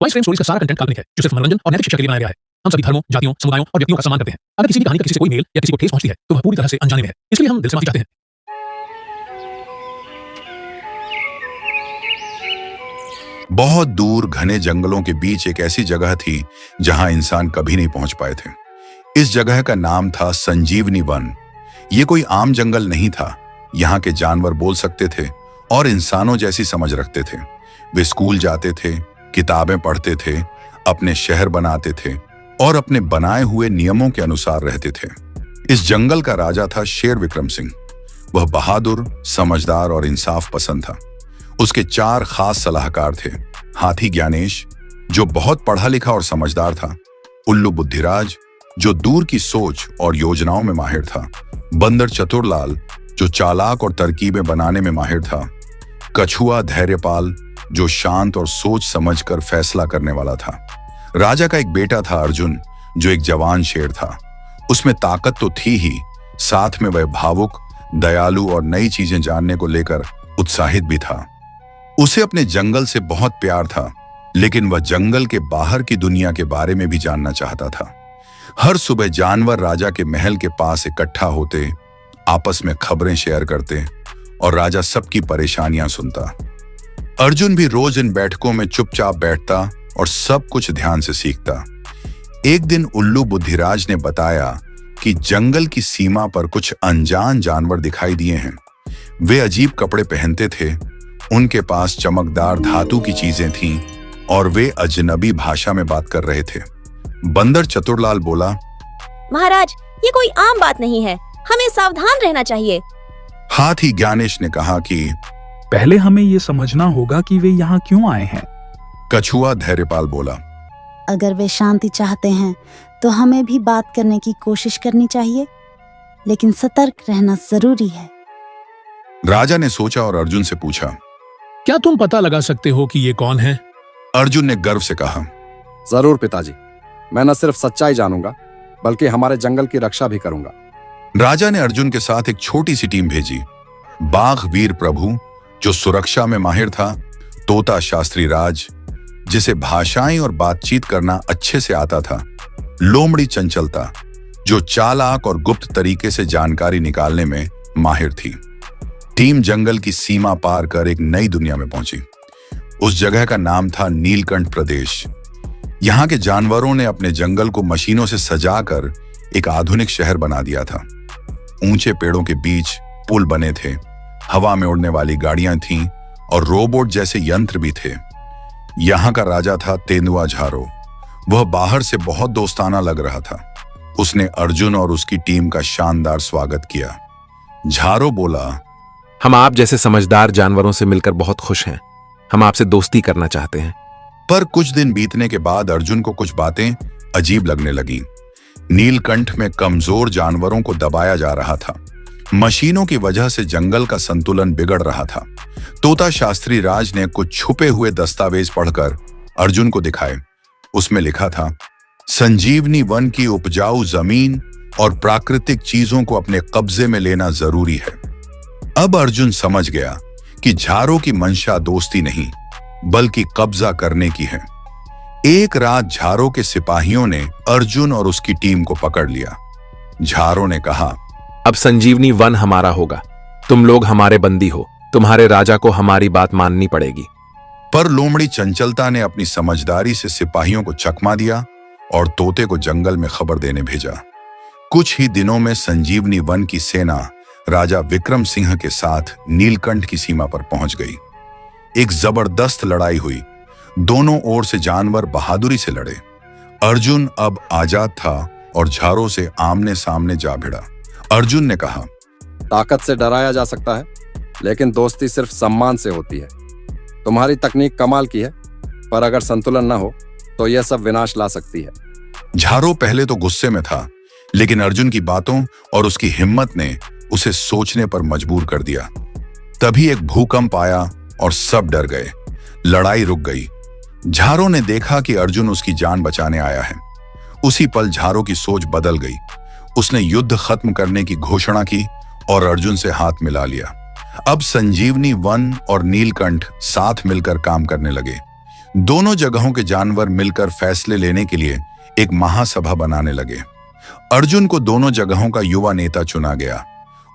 Voice frame stories का सारा content काल्पनिक है, जो सिर्फ मनोरंजन और नैतिक शिक्षा के लिए बनाया गया है। हम सभी धर्मों, जातियों, समुदायों और व्यक्तियों का सम्मान करते हैं। अगर किसी भी कहानी का किसी से कोई मेल या किसी को ठेस पहुंचती है, तो वह पूरी तरह से अनजाने में है। इसलिए हम दिल से माफी चाहते हैं। बहुत दूर घने जंगलों के बीच एक ऐसी जगह थी जहां इंसान कभी नहीं पहुंच पाए थे। इस जगह का नाम था संजीवनी वन। ये कोई आम जंगल नहीं था। यहाँ के जानवर बोल सकते थे और इंसानों जैसी समझ रखते थे। वे स्कूल जाते थे, किताबें पढ़ते थे, अपने शहर बनाते थे और अपने बनाए हुए नियमों के अनुसार रहते थे। इस जंगल का राजा था शेर विक्रम सिंह। वह बहादुर, समझदार और इंसाफ पसंद था। उसके 4 खास सलाहकार थे। हाथी ज्ञानेश, जो बहुत पढ़ा लिखा और समझदार था। उल्लू बुद्धिराज, जो दूर की सोच और योजनाओं में माहिर था। बंदर चतुरलाल, जो चालाक और तरकीबें बनाने में माहिर था। कछुआ धैर्यपाल, जो शांत और सोच समझकर फैसला करने वाला था। राजा का एक बेटा था अर्जुन, जो एक जवान शेर था। उसमें ताकत तो थी ही, साथ में वह भावुक, दयालु और नई चीजें जानने को लेकर उत्साहित भी था। उसे अपने जंगल से बहुत प्यार था, लेकिन वह जंगल के बाहर की दुनिया के बारे में भी जानना चाहता था। हर सुबह जानवर राजा के महल के पास इकट्ठा होते, आपस में खबरें शेयर करते और राजा सबकी परेशानियां सुनता। अर्जुन भी रोज इन बैठकों में चुपचाप बैठता और सब कुछ ध्यान से सीखता। एक दिन उल्लू बुद्धिराज ने बताया कि जंगल की सीमा पर कुछ अनजान जानवर दिखाई दिए हैं। वे अजीब कपड़े पहनते थे, उनके पास चमकदार धातु की चीजें थीं और वे अजनबी भाषा में बात कर रहे थे। बंदर चतुरलाल बोला, महाराज, ये कोई आम बात नहीं है, हमें सावधान रहना चाहिए। हाथी ज्ञानेश ने कहा कि पहले हमें ये समझना होगा कि वे यहाँ क्यों आए हैं। कछुआ धैर्यपाल बोला, अगर वे शांति चाहते हैं तो हमें भी बात करने की कोशिश करनी चाहिए, लेकिन सतर्क रहना जरूरी है। राजा ने सोचा और अर्जुन से पूछा, क्या तुम पता लगा सकते हो कि ये कौन है? अर्जुन ने गर्व से कहा, जरूर पिताजी, मैं न सिर्फ सच्चाई जानूंगा बल्कि हमारे जंगल की रक्षा भी करूंगा। राजा ने अर्जुन के साथ एक छोटी सी टीम भेजी। बाघ वीर प्रभु, जो सुरक्षा में माहिर था। तोता शास्त्री राज, जिसे भाषाएं और बातचीत करना अच्छे से आता था। लोमड़ी चंचलता, जो चालाक और गुप्त तरीके से जानकारी निकालने में माहिर थी। टीम जंगल की सीमा पार कर एक नई दुनिया में पहुंची। उस जगह का नाम था नीलकंठ प्रदेश। यहाँ के जानवरों ने अपने जंगल को मशीनों से सजाकर एक आधुनिक शहर बना दिया था। ऊंचे पेड़ों के बीच पुल बने थे, हवा में उड़ने वाली गाड़ियां थीं और रोबोट जैसे यंत्र भी थे। यहाँ का राजा था तेंदुआ झारो। वह बाहर से बहुत दोस्ताना लग रहा था। उसने अर्जुन और उसकी टीम का शानदार स्वागत किया। झारो बोला, हम आप जैसे समझदार जानवरों से मिलकर बहुत खुश हैं। हम आपसे दोस्ती करना चाहते हैं। पर कुछ दिन बीतने के बाद अर्जुन को कुछ बातें अजीब लगने लगी। नीलकंठ में कमजोर जानवरों को दबाया जा रहा था। मशीनों की वजह से जंगल का संतुलन बिगड़ रहा था। तोता शास्त्री राज ने कुछ छुपे हुए दस्तावेज पढ़कर अर्जुन को दिखाए। उसमें लिखा था, संजीवनी वन की उपजाऊ जमीन और प्राकृतिक चीजों को अपने कब्जे में लेना जरूरी है। अब अर्जुन समझ गया कि झारो की मंशा दोस्ती नहीं बल्कि कब्जा करने की है। एक रात झारो के सिपाहियों ने अर्जुन और उसकी टीम को पकड़ लिया। झारो ने कहा, अब संजीवनी वन हमारा होगा। तुम लोग हमारे बंदी हो। तुम्हारे राजा को हमारी बात माननी पड़ेगी। पर लोमड़ी चंचलता ने अपनी समझदारी से सिपाहियों को चकमा दिया और तोते को जंगल में खबर देने भेजा। कुछ ही दिनों में संजीवनी वन की सेना राजा विक्रम सिंह के साथ नीलकंठ की सीमा पर पहुंच गई। एक जबरदस्त लड़ाई हुई। दोनों ओर से जानवर बहादुरी से लड़े। अर्जुन अब आजाद था और झारो से आमने सामने जा भिड़ा। अर्जुन ने कहा, ताकत से डराया जा सकता है, लेकिन दोस्ती सिर्फ सम्मान से होती है। तुम्हारी तकनीक कमाल की है, पर अगर संतुलन न हो तो यह सब विनाश ला सकती है। झारो पहले तो गुस्से में था, लेकिन अर्जुन की बातों और उसकी हिम्मत ने उसे सोचने पर मजबूर कर दिया। तभी एक भूकंप आया और सब डर गए। लड़ाई रुक गई। झारो ने देखा कि अर्जुन उसकी जान बचाने आया है। उसी पल झारो की सोच बदल गई। उसने युद्ध खत्म करने की घोषणा की और अर्जुन से हाथ मिला लिया। अब संजीवनी वन और नीलकंठ साथ मिलकर काम करने लगे। दोनों जगहों के जानवर मिलकर फैसले लेने के लिए एक महासभा बनाने लगे। अर्जुन को दोनों जगहों का युवा नेता चुना गया।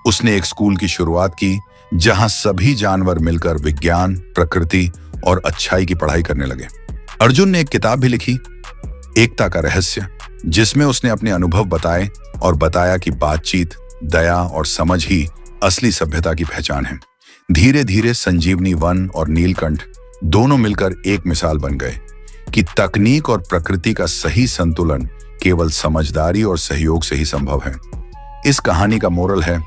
उसने एक स्कूल की शुरुआत की जहां सभी जानवर मिलकर विज्ञान, प्रकृति और अच्छाई की पढ़ाई करने लगे। अर्जुन ने एक किताब भी लिखी, एकता का रहस्य, जिसमें उसने अपने अनुभव बताए और बताया कि बातचीत, दया और समझ ही असली सभ्यता की पहचान है। धीरे धीरे संजीवनी वन और नीलकंठ दोनों मिलकर एक मिसाल बन गए कि तकनीक और प्रकृति का सही संतुलन केवल समझदारी और सहयोग से ही संभव है। इस कहानी का मोरल है,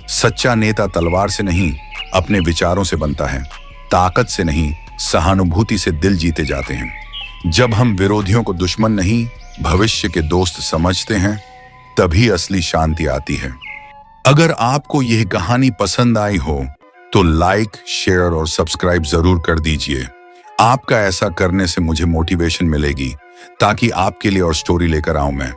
सच्चा नेता तलवार से नहीं अपने विचारों से बनता है, ताकत से नहीं सहानुभूति से दिल जीते जाते हैं। जब हम विरोधियों को दुश्मन नहीं भविष्य के दोस्त समझते हैं, तभी असली शांति आती है। अगर आपको यह कहानी पसंद आई हो तो लाइक, शेयर और सब्सक्राइब जरूर कर दीजिए। आपका ऐसा करने से मुझे मोटिवेशन मिलेगी ताकि आपके लिए और स्टोरी लेकर आऊं मैं।